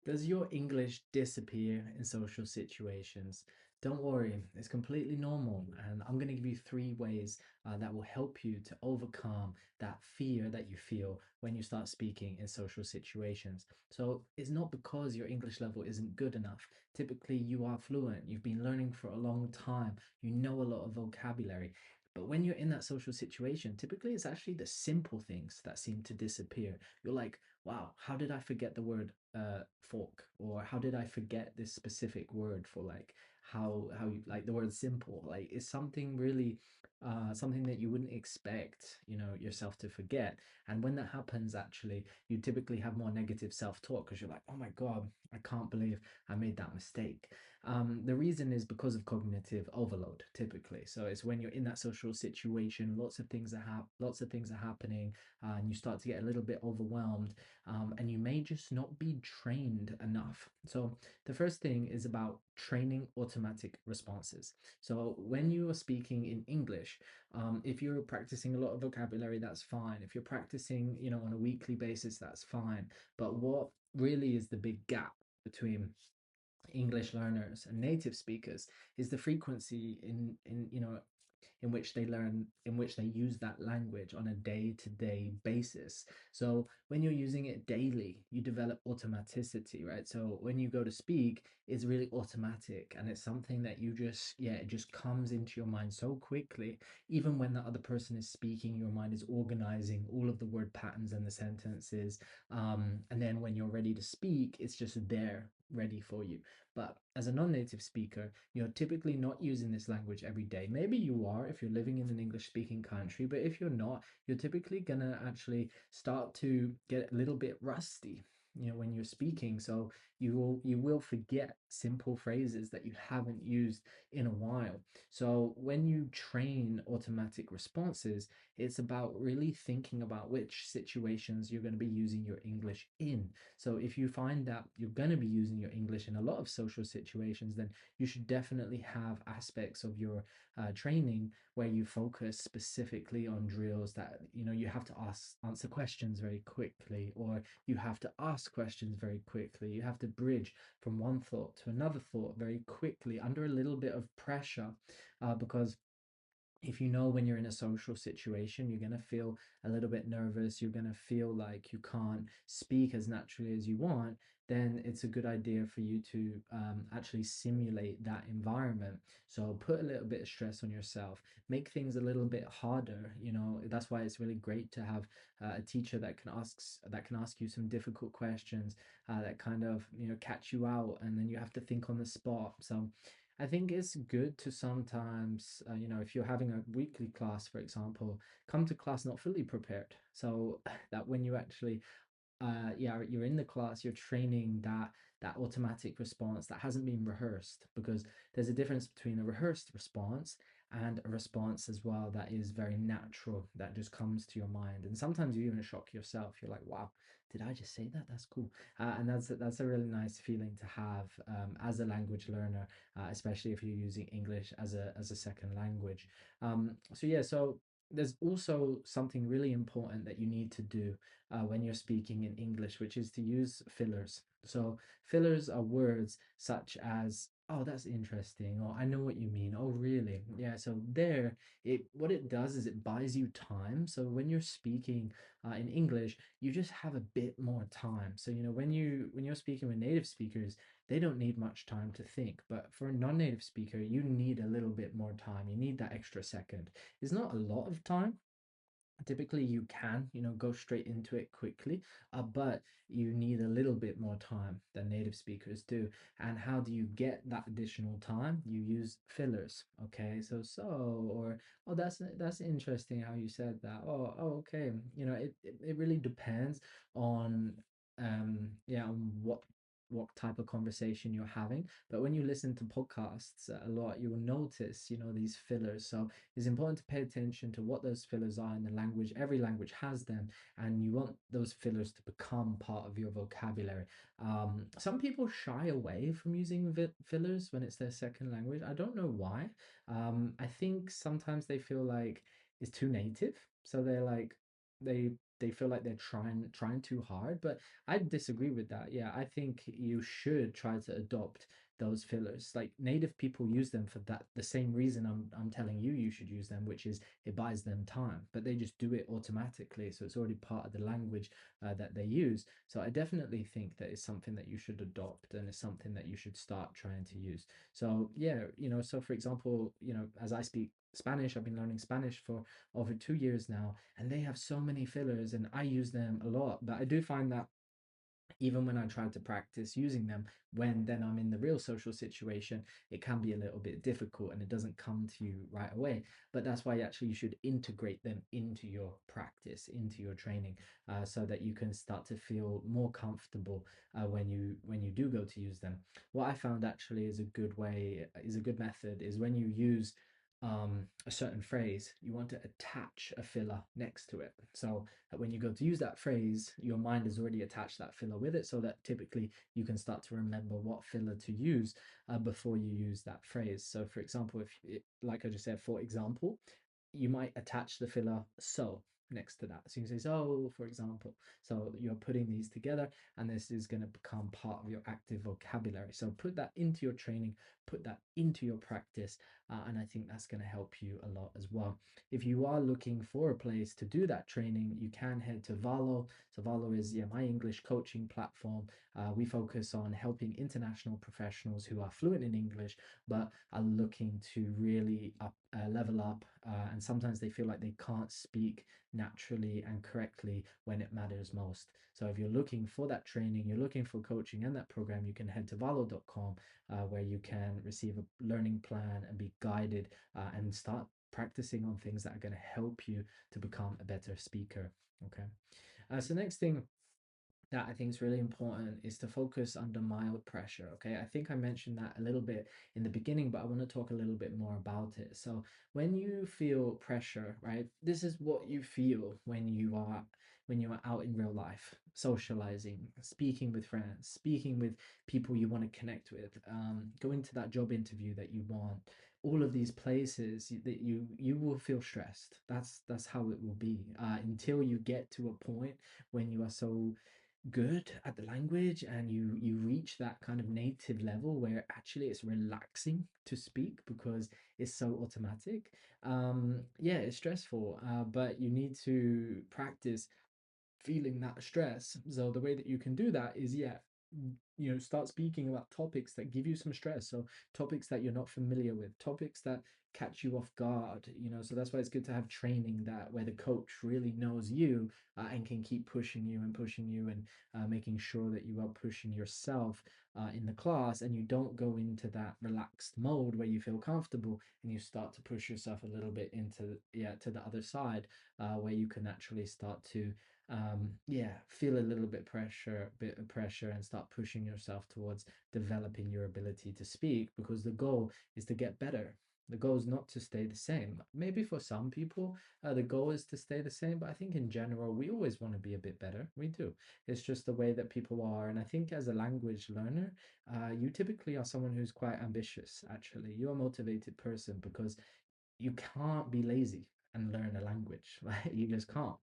Does your English disappear in social situations? Don't worry, it's completely normal. And I'm going to give you three ways that will help you to overcome that fear that you feel when you start speaking in social situations. So it's not because your English level isn't good enough. Typically, you are fluent, you've been learning for a long time, you know a lot of vocabulary. But when you're in that social situation, typically it's actually the simple things that seem to disappear. You're like, wow, how did I forget the word fork? Or how did I forget this specific word for like how you like the word simple? Like it's something really something that you wouldn't expect, yourself to forget. And when that happens, actually, you typically have more negative self-talk because you're like, oh my God, I can't believe I made that mistake. The reason is because of cognitive overload, typically. So it's when you're in that social situation, lots of things are happening, and you start to get a little bit overwhelmed, and you may just not be trained enough. So the first thing is about training automatic responses. So when you are speaking in English, if you're practicing a lot of vocabulary, that's fine. If you're practicing, on a weekly basis, that's fine. But what really is the big gap between English learners and native speakers is the frequency in which they learn, in which they use that language on a day-to-day basis. So when you're using it daily, you develop automaticity, right? So when you go to speak, it's really automatic and it's something that you just, yeah, it just comes into your mind so quickly. Even when the other person is speaking, your mind is organizing all of the word patterns and the sentences. And then when you're ready to speak, it's just there ready for you. But as a non-native speaker, you're typically not using this language every day. Maybe you are if you're living in an English speaking country, but if you're not, you're typically gonna actually start to get a little bit rusty, when you're speaking. So you will forget simple phrases that you haven't used in a while. So when you train automatic responses, it's about really thinking about which situations you're going to be using your English in. So if you find that you're going to be using your English in a lot of social situations, then you should definitely have aspects of your training where you focus specifically on drills that you have to answer questions very quickly, or you have to ask questions very quickly. You have to bridge from one thought to another thought very quickly under a little bit of pressure, because if you know when you're in a social situation, you're going to feel a little bit nervous, you're going to feel like you can't speak as naturally as you want, then it's a good idea for you to actually simulate that environment. So put a little bit of stress on yourself, make things a little bit harder. That's why it's really great to have a teacher that can ask you some difficult questions, that kind of catch you out, and then you have to think on the spot. So I think it's good to sometimes, if you're having a weekly class, for example, come to class not fully prepared. So that when you actually, yeah, you're in the class, you're training that automatic response that hasn't been rehearsed, because there's a difference between a rehearsed response and a response as well that is very natural, that just comes to your mind. And sometimes you even shock yourself. You're like, wow, did I just say that? That's cool. And that's a really nice feeling to have, as a language learner, especially if you're using English as a second language. So yeah, so there's also something really important that you need to do when you're speaking in English, which is to use fillers. So fillers are words such as, oh, that's interesting, or I know what you mean, oh, really? Yeah, so there, what it does is it buys you time. So when you're speaking in English, you just have a bit more time. So when you're speaking with native speakers, they don't need much time to think. But for a non-native speaker, you need a little bit more time. You need that extra second. It's not a lot of time. Typically, you can, go straight into it quickly, but you need a little bit more time than native speakers do. And how do you get that additional time? You use fillers. Okay, or oh, that's interesting how you said that. Oh, okay. It really depends on yeah, on what type of conversation you're having. But when you listen to podcasts a lot, you will notice, these fillers. So it's important to pay attention to what those fillers are in the language. Every language has them, and you want those fillers to become part of your vocabulary. Some people shy away from using fillers when it's their second language. I don't know why. I think sometimes they feel like it's too native, so they they feel like they're trying too hard, but I disagree with that. Yeah, I think you should try to adopt those fillers. Like native people use them for that the same reason I'm telling you you should use them, which is it buys them time, but they just do it automatically, so it's already part of the language that they use. So I definitely think that it's something that you should adopt and it's something that you should start trying to use. So yeah, so for example, as I speak Spanish, I've been learning Spanish for over 2 years now, and they have so many fillers, and I use them a lot. But I do find that even when I try to practice using them, when then I'm in the real social situation, it can be a little bit difficult and it doesn't come to you right away. But that's why actually you should integrate them into your practice, into your training, so that you can start to feel more comfortable when you do go to use them. What I found actually is a good way, is a good method, is when you use a certain phrase, you want to attach a filler next to it. So when you go to use that phrase, your mind has already attached that filler with it, so that typically you can start to remember what filler to use before you use that phrase. So, for example, like I just said, for example, you might attach the filler so next to that. So you can say so, for example. So you're putting these together, and this is going to become part of your active vocabulary. So put that into your training, put that into your practice, and I think that's going to help you a lot as well. If you are looking for a place to do that training, you can head to Valo. So Valo is, yeah, my English coaching platform. We focus on helping international professionals who are fluent in English but are looking to really level up, and sometimes they feel like they can't speak naturally and correctly when it matters most. So if you're looking for that training, you're looking for coaching and that program, you can head to valo.com, where you can receive a learning plan and be guided, and start practicing on things that are going to help you to become a better speaker. Okay. So next thing that I think is really important is to focus under mild pressure. Okay, I think I mentioned that a little bit in the beginning, but I want to talk a little bit more about it. So when you feel pressure, right, this is what you feel when you are out in real life, socializing, speaking with friends, speaking with people you want to connect with, going to that job interview that you want. All of these places that you will feel stressed. That's how it will be, until you get to a point when you are so good at the language and you reach that kind of native level where actually it's relaxing to speak because it's so automatic. Yeah, it's stressful, but you need to practice feeling that stress. So the way that you can do that is, yeah, start speaking about topics that give you some stress. So topics that you're not familiar with, topics that catch you off guard. So that's why it's good to have training that where the coach really knows you, and can keep pushing you and making sure that you are pushing yourself in the class, and you don't go into that relaxed mode where you feel comfortable and you start to push yourself a little bit into, yeah, to the other side, where you can actually start to yeah, feel a little bit of pressure, and start pushing yourself towards developing your ability to speak, because the goal is to get better. The goal is not to stay the same. Maybe for some people, the goal is to stay the same, but I think in general, we always want to be a bit better. We do. It's just the way that people are. And I think as a language learner, you typically are someone who's quite ambitious, actually. You're a motivated person because you can't be lazy and learn a language, right? You just can't.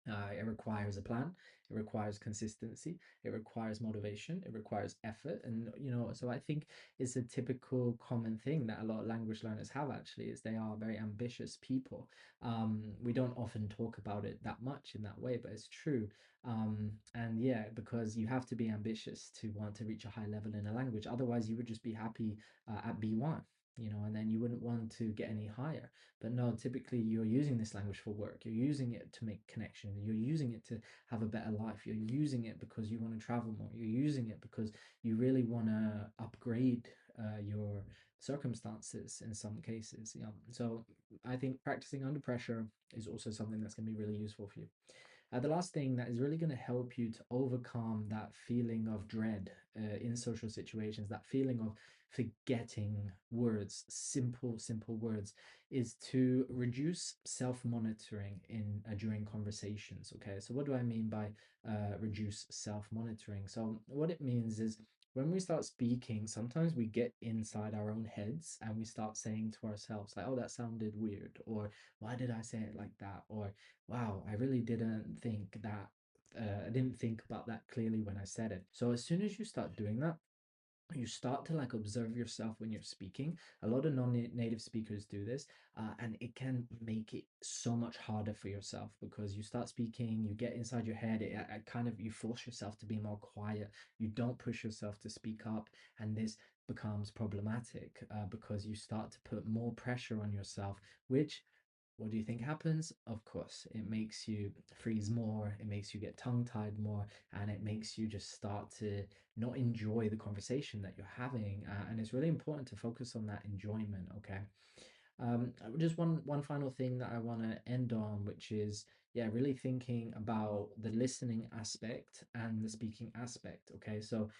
It requires a plan, it requires consistency, it requires motivation, it requires effort. And so I think it's a typical common thing that a lot of language learners have, actually, is they are very ambitious people. We don't often talk about it that much in that way, but it's true. And yeah, because you have to be ambitious to want to reach a high level in a language. Otherwise, you would just be happy at B1, and then you wouldn't want to get any higher. But no, typically you're using this language for work. You're using it to make connections. You're using it to have a better life. You're using it because you want to travel more. You're using it because you really want to upgrade your circumstances in some cases. So I think practicing under pressure is also something that's going to be really useful for you. The last thing that is really going to help you to overcome that feeling of dread in social situations, that feeling of forgetting words, simple words, is to reduce self-monitoring in during conversations. Okay, so what do I mean by reduce self-monitoring? So what it means is when we start speaking, sometimes we get inside our own heads and we start saying to ourselves, like, oh, that sounded weird, or why did I say it like that? Or wow, I really didn't think that. I didn't think about that clearly when I said it. So as soon as you start doing that, you start to like observe yourself when you're speaking. A lot of non-native speakers do this, and it can make it so much harder for yourself because you start speaking, you get inside your head, it kind of you force yourself to be more quiet, you don't push yourself to speak up, and this becomes problematic because you start to put more pressure on yourself, which what do you think happens? Of course, it makes you freeze more, it makes you get tongue-tied more, and it makes you just start to not enjoy the conversation that you're having. And it's really important to focus on that enjoyment, okay? Just one final thing that I want to end on, which is yeah, really thinking about the listening aspect and the speaking aspect. Okay, so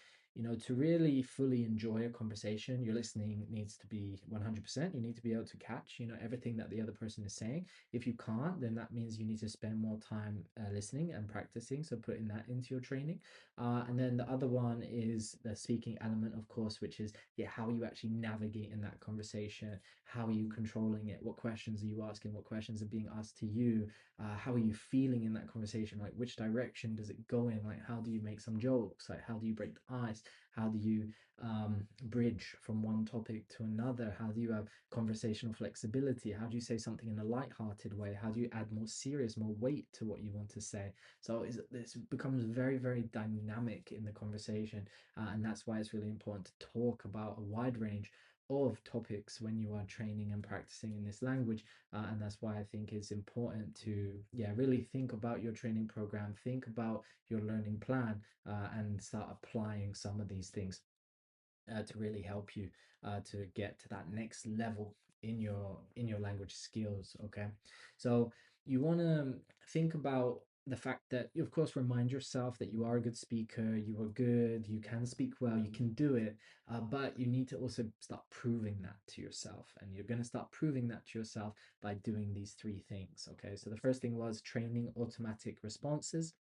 to really fully enjoy a conversation, your listening needs to be 100%. You need to be able to catch everything that the other person is saying. If you can't, then that means you need to spend more time listening and practicing. So putting that into your training. And then the other one is the speaking element, of course, which is yeah, how you actually navigate in that conversation. How are you controlling it? What questions are you asking? What questions are being asked to you? How are you feeling in that conversation? Like, which direction does it go in? Like, how do you make some jokes? Like, how do you break the ice? How do you bridge from one topic to another? How do you have conversational flexibility? How do you say something in a light-hearted way? How do you add more serious, more weight to what you want to say? So this becomes very, very dynamic in the conversation, and that's why it's really important to talk about a wide range of topics when you are training and practicing in this language. And that's why I think it's important to yeah, really think about your training program, think about your learning plan, and start applying some of these things to really help you to get to that next level in your language skills. Okay, so you want to think about the fact that you of course remind yourself that you are a good speaker, you are good, you can speak well, you can do it, but you need to also start proving that to yourself, and you're going to start proving that to yourself by doing these three things. Okay, so the first thing was training automatic responses.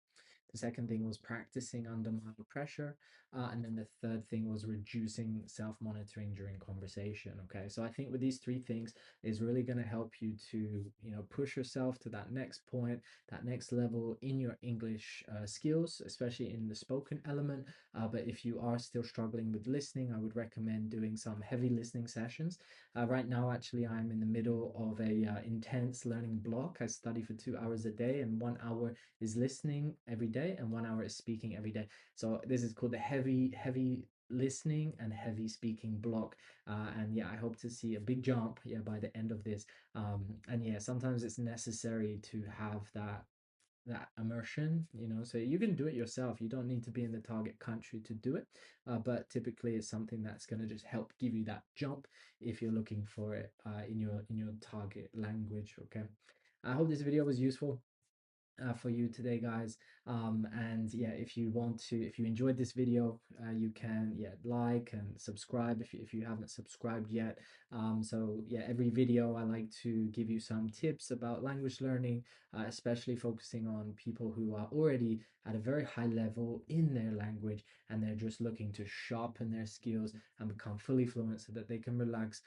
The second thing was practicing under mild pressure. And then the third thing was reducing self-monitoring during conversation. Okay, so I think with these three things is really going to help you to, push yourself to that next point, that next level in your English skills, especially in the spoken element. But if you are still struggling with listening, I would recommend doing some heavy listening sessions. Right now, actually, I'm in the middle of a intense learning block. I study for 2 hours a day, and 1 hour is listening every day, and 1 hour is speaking every day. So this is called the heavy listening and heavy speaking block. And yeah, I hope to see a big jump yeah by the end of this. And yeah, sometimes it's necessary to have that immersion, so you can do it yourself. You don't need to be in the target country to do it, but typically it's something that's going to just help give you that jump if you're looking for it in your target language. Okay, I hope this video was useful for you today, guys. And yeah, if you enjoyed this video, you can yeah like and subscribe if you haven't subscribed yet. So yeah, every video I like to give you some tips about language learning, especially focusing on people who are already at a very high level in their language and they're just looking to sharpen their skills and become fully fluent so that they can relax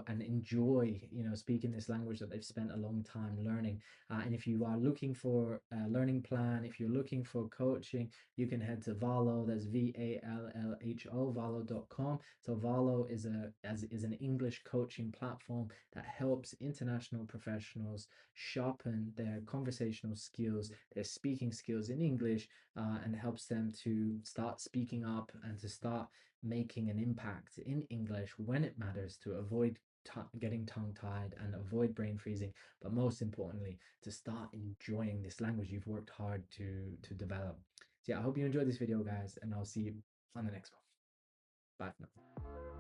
and enjoy speaking this language that they've spent a long time learning. And if you are looking for a learning plan, if you're looking for coaching, you can head to Valo. That's VALLHO, Valo.com. So Valo is an English coaching platform that helps international professionals sharpen their conversational skills, their speaking skills in English, and helps them to start speaking up and to start making an impact in English when it matters, to avoid getting tongue-tied and avoid brain freezing, but most importantly to start enjoying this language you've worked hard to develop. So yeah, I hope you enjoyed this video, guys, and I'll see you on the next one. Bye for now.